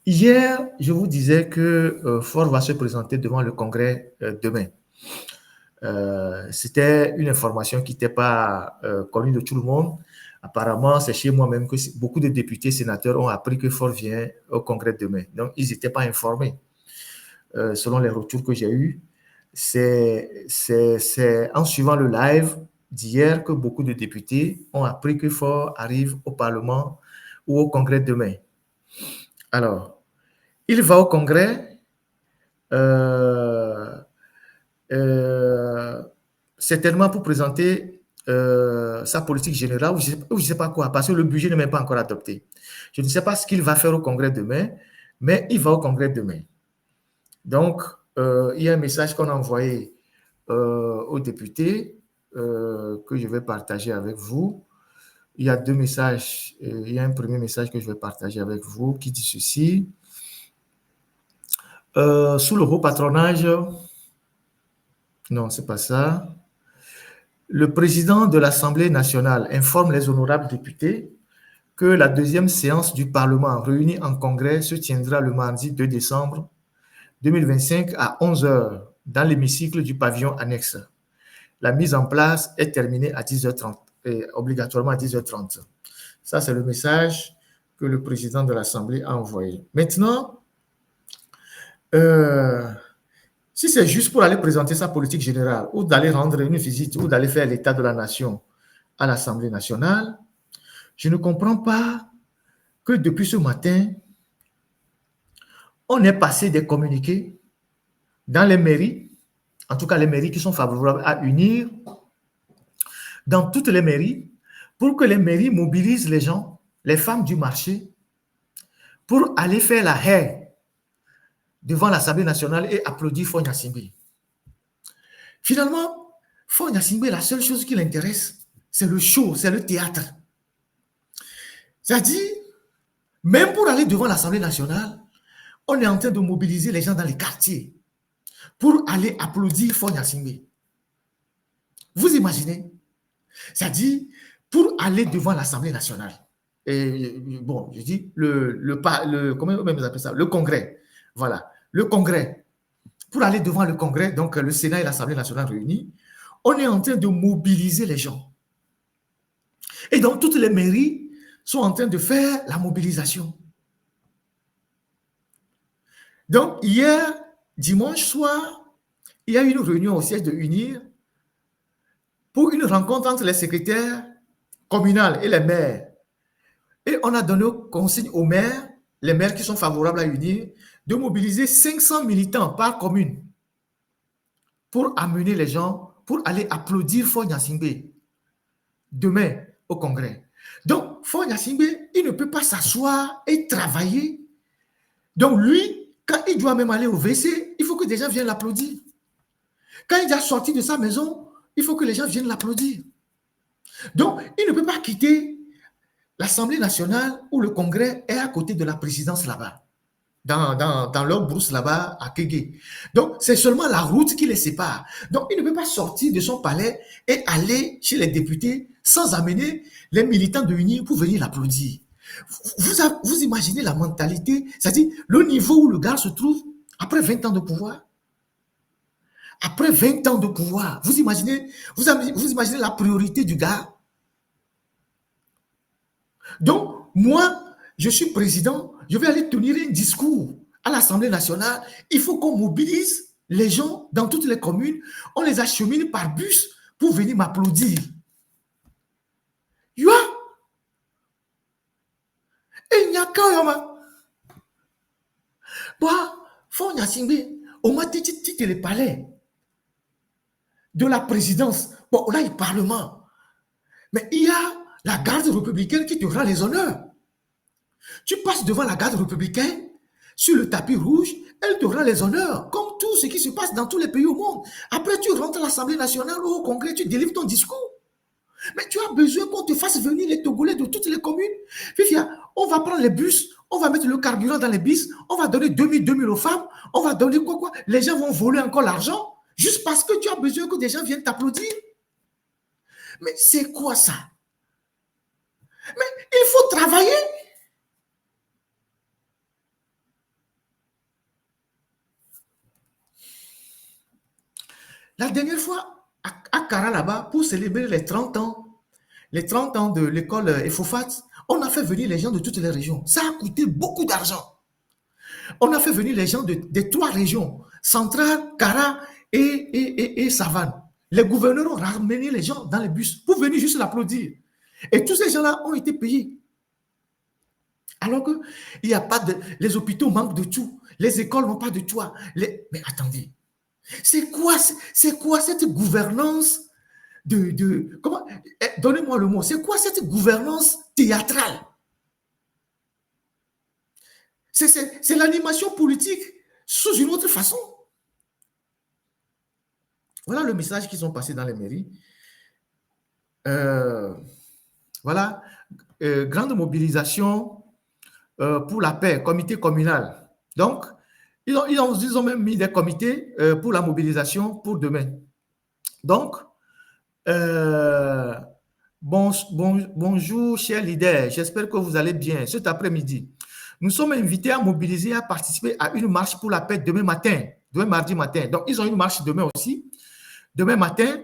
Hier, je vous disais que Ford va se présenter devant le Congrès demain. C'était une information qui n'était pas connue de tout le monde. Apparemment, c'est chez moi même que beaucoup de députés, sénateurs ont appris que Ford vient au Congrès demain. Donc, ils n'étaient pas informés. Selon les retours que j'ai eus, c'est en suivant le live d'hier que beaucoup de députés ont appris que Ford arrive au Parlement ou au Congrès demain. Alors, il va au Congrès, certainement pour présenter sa politique générale ou je ne sais pas quoi, parce que le budget n'est même pas encore adopté. Je ne sais pas ce qu'il va faire au Congrès demain, mais il va au Congrès demain. Donc, il y a un message qu'on a envoyé aux députés que je vais partager avec vous. Il y a deux messages. Il y a un premier message que je vais partager avec vous qui dit ceci. Sous le haut patronage, non, c'est pas ça. Le président de l'Assemblée nationale informe les honorables députés que la deuxième séance du Parlement réunie en congrès se tiendra le mardi 2 décembre 2025 à 11 h dans l'hémicycle du pavillon annexe. La mise en place est terminée à 10h30, obligatoirement à 10h30. Ça, c'est le message que le président de l'Assemblée a envoyé. Maintenant, si c'est juste pour aller présenter sa politique générale ou d'aller rendre une visite ou d'aller faire l'état de la nation à l'Assemblée nationale, je ne comprends pas que depuis ce matin, on ait passé des communiqués dans les mairies, en tout cas les mairies qui sont favorables à unir, dans toutes les mairies, pour que les mairies mobilisent les gens, les femmes du marché, pour aller faire la haie devant l'Assemblée nationale et applaudir Faure Gnassingbé. Finalement, Faure Gnassingbé, la seule chose qui l'intéresse, c'est le show, c'est le théâtre. C'est-à-dire, même pour aller devant l'Assemblée nationale, on est en train de mobiliser les gens dans les quartiers pour aller applaudir Faure Gnassingbé. Vous imaginez? C'est-à-dire, pour aller devant l'Assemblée nationale. Et bon, je dis comment même vous appelez ça? Le Congrès. Voilà, le Congrès. Pour aller devant le Congrès, donc le Sénat et l'Assemblée nationale réunis, on est en train de mobiliser les gens. Et donc, toutes les mairies sont en train de faire la mobilisation. Donc, hier, dimanche soir, il y a eu une réunion au siège de UNIR pour une rencontre entre les secrétaires communaux et les maires. Et on a donné consigne aux maires, les maires qui sont favorables à UNIR, de mobiliser 500 militants par commune pour amener les gens, pour aller applaudir Faure Gnassingbé demain au Congrès. Donc, Faure Gnassingbé, il ne peut pas s'asseoir et travailler. Donc, lui, quand il doit même aller au WC, il faut que des gens viennent l'applaudir. Quand il est sorti de sa maison, il faut que les gens viennent l'applaudir. Donc, il ne peut pas quitter l'Assemblée nationale où le Congrès est à côté de la présidence là-bas, dans leur brousse là-bas à Kégué. Donc, c'est seulement la route qui les sépare. Donc, il ne peut pas sortir de son palais et aller chez les députés sans amener les militants de l'UNI pour venir l'applaudir. Vous imaginez la mentalité, c'est-à-dire le niveau où le gars se trouve après 20 ans de pouvoir. Après 20 ans de pouvoir, vous imaginez la priorité du gars. Donc, moi, je suis président, je vais aller tenir un discours à l'Assemblée nationale. Il faut qu'on mobilise les gens dans toutes les communes. On les achemine par bus pour venir m'applaudir. Yo! Et il n'y a qu'un homme. Faure Gnassingbé, on m'a dit que le palais de la présidence, bon, là, il y a le Parlement. Mais il y a la garde républicaine qui te rend les honneurs. Tu passes devant la garde républicaine, sur le tapis rouge, elle te rend les honneurs, comme tout ce qui se passe dans tous les pays au monde. Après, tu rentres à l'Assemblée nationale ou au Congrès, tu délivres ton discours. Mais tu as besoin qu'on te fasse venir les Togolais de toutes les communes. Fifia, on va prendre les bus, on va mettre le carburant dans les bus, on va donner 2000 aux femmes, on va donner quoi. Les gens vont voler encore l'argent, juste parce que tu as besoin que des gens viennent t'applaudir. Mais c'est quoi ça? Mais il faut travailler. La dernière fois, à Kara, là-bas, pour célébrer les 30 ans de l'école EFOFAT, on a fait venir les gens de toutes les régions. Ça a coûté beaucoup d'argent. On a fait venir les gens des 3 régions, Centrale, Kara et Savane. Les gouverneurs ont ramené les gens dans les bus pour venir juste l'applaudir. Et tous ces gens-là ont été payés. Alors que il y a pas de, les hôpitaux manquent de tout, les écoles n'ont pas de toit. Mais attendez, c'est quoi cette gouvernance comment, donnez-moi le mot, c'est quoi cette gouvernance théâtrale? C'est l'animation politique sous une autre façon. Voilà le message qu'ils ont passé dans les mairies. Voilà, grande mobilisation pour la paix, comité communal. Donc, ils ont même mis des comités pour la mobilisation pour demain. Donc, bonjour, chers leaders. J'espère que vous allez bien cet après-midi. Nous sommes invités à mobiliser, à participer à une marche pour la paix demain matin, demain mardi matin. Donc, ils ont une marche demain aussi. Demain matin,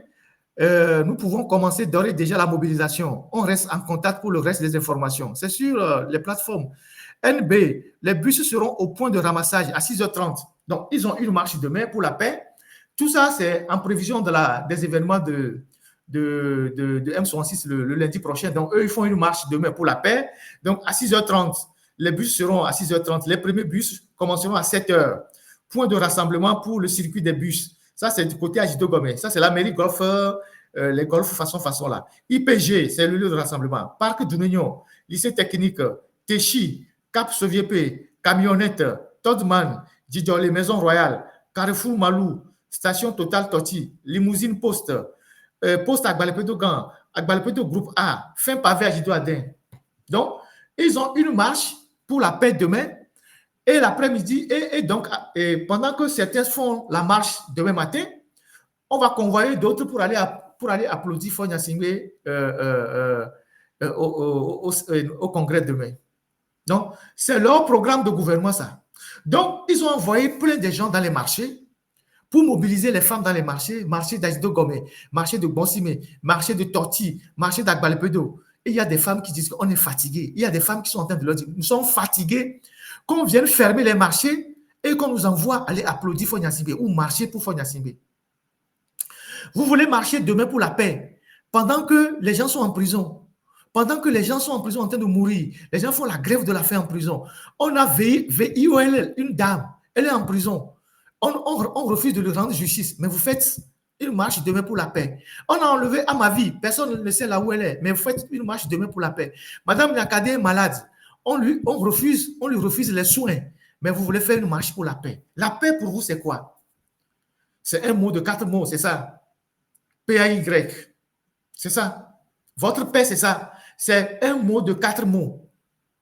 nous pouvons commencer d'ores et déjà la mobilisation. On reste en contact pour le reste des informations. C'est sur les plateformes NB. Les bus seront au point de ramassage à 6h30. Donc, ils ont une marche demain pour la paix. Tout ça, c'est en prévision des événements de M66 le lundi prochain. Donc, eux, ils font une marche demain pour la paix. Donc, à 6h30, les bus seront à 6h30. Les premiers bus commenceront à 7h. Point de rassemblement pour le circuit des bus. Ça, c'est du côté Agido Gomé. Ça, c'est la mairie golf, les golfs façon là. IPG, c'est le lieu de rassemblement. Parc d'Union, lycée technique, Téchi, Cap Soviépe, Camionnette, Todman, Djidjolé, Maison Royale, Carrefour Malou, Station Total Toti, Limousine Poste, Poste Agbalepedo Gan, Agbalepedo Groupe A, fin pavé Agido Adin. Donc, ils ont une marche pour la paix demain. Et l'après-midi, et donc, pendant que certains font la marche demain matin, on va convoyer d'autres pour aller applaudir Fogna Singbe au congrès demain. Donc, c'est leur programme de gouvernement, ça. Donc, ils ont envoyé plein de gens dans les marchés pour mobiliser les femmes dans les marchés, marché d'Agido Gomé, marché de Bonsimé, marché de Torti, marché d'Agbalepedo. Et il y a des femmes qui disent qu'on est fatigué. Il y a des femmes qui sont en train de leur dire, nous sommes fatigués, qu'on vienne fermer les marchés et qu'on nous envoie aller applaudir Fogna Singbe ou marcher pour Fogna Singbe. Vous voulez marcher demain pour la paix, pendant que les gens sont en prison, pendant que les gens sont en prison en train de mourir, les gens font la grève de la faim en prison. On a VIOL, une dame, elle est en prison. On refuse de lui rendre justice, mais vous faites une marche demain pour la paix. On a enlevé à ma vie, personne ne sait là où elle est, mais vous faites une marche demain pour la paix. Madame Yakade est malade, on lui refuse les soins, mais vous voulez faire une marche pour la paix. La paix pour vous, c'est quoi? C'est un mot de 4 mots, c'est ça. P-A-Y. C'est ça. Votre paix, c'est ça. C'est un mot de 4 mots.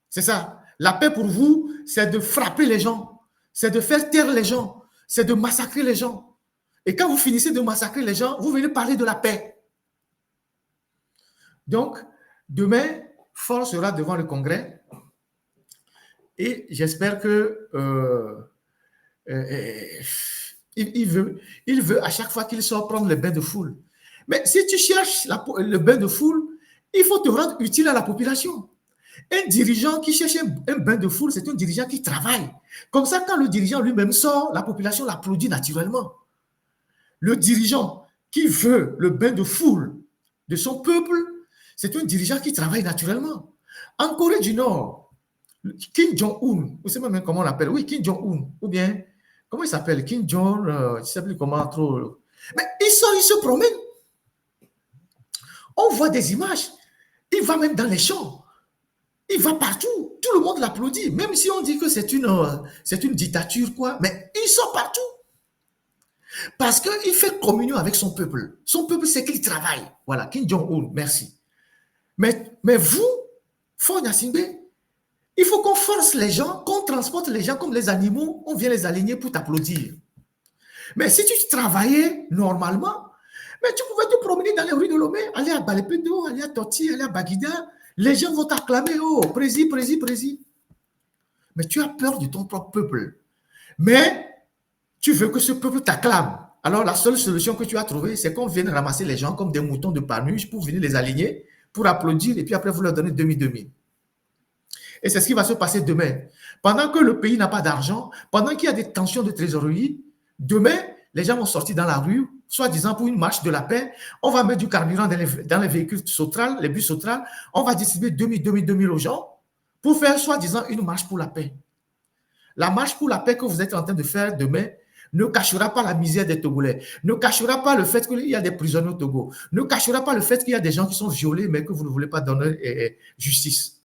C'est ça. La paix pour vous, c'est de frapper les gens, c'est de faire taire les gens, c'est de massacrer les gens. Et quand vous finissez de massacrer les gens, vous venez parler de la paix. Donc, demain, Ford sera devant le Congrès et j'espère que il veut à chaque fois qu'il sort prendre le bain de foule. Mais si tu cherches le bain de foule, il faut te rendre utile à la population. Un dirigeant qui cherche un bain de foule, c'est un dirigeant qui travaille. Comme ça, quand le dirigeant lui-même sort, la population l'applaudit naturellement. Le dirigeant qui veut le bain de foule de son peuple, c'est un dirigeant qui travaille naturellement. En Corée du Nord, Kim Jong-un, vous savez même comment on l'appelle? Oui, Kim Jong-un, ou bien, comment il s'appelle? Kim Jong, je ne sais plus comment trop. Mais il sort, il se promène. On voit des images. Il va même dans les champs. Il va partout. Tout le monde l'applaudit. Même si on dit que c'est une dictature, quoi. Mais il sort partout. Parce qu'il fait communion avec son peuple. Son peuple, c'est qu'il travaille. Voilà, Kim Jong-un, merci. Mais vous, Fogna Singbe, il faut qu'on force les gens, qu'on transporte les gens comme les animaux, on vient les aligner pour t'applaudir. Mais si tu travaillais normalement, mais tu pouvais te promener dans les rues de Lomé, aller à Balepedo, aller à Toti, aller à Baguida, les gens vont t'acclamer, oh, prési, prési, prési. Mais tu as peur de ton propre peuple. Mais tu veux que ce peuple t'acclame. Alors, la seule solution que tu as trouvée, c'est qu'on vienne ramasser les gens comme des moutons de Panurge pour venir les aligner, pour applaudir, et puis après, vous leur donnez 2000. Et c'est ce qui va se passer demain. Pendant que le pays n'a pas d'argent, pendant qu'il y a des tensions de trésorerie, demain, les gens vont sortir dans la rue, soi-disant pour une marche de la paix. On va mettre du carburant dans les véhicules Sotral, les bus Sotral. On va distribuer 2000 aux gens pour faire soi-disant une marche pour la paix. La marche pour la paix que vous êtes en train de faire demain ne cachera pas la misère des Togolais, ne cachera pas le fait qu'il y a des prisonniers au Togo, ne cachera pas le fait qu'il y a des gens qui sont violés mais que vous ne voulez pas donner justice.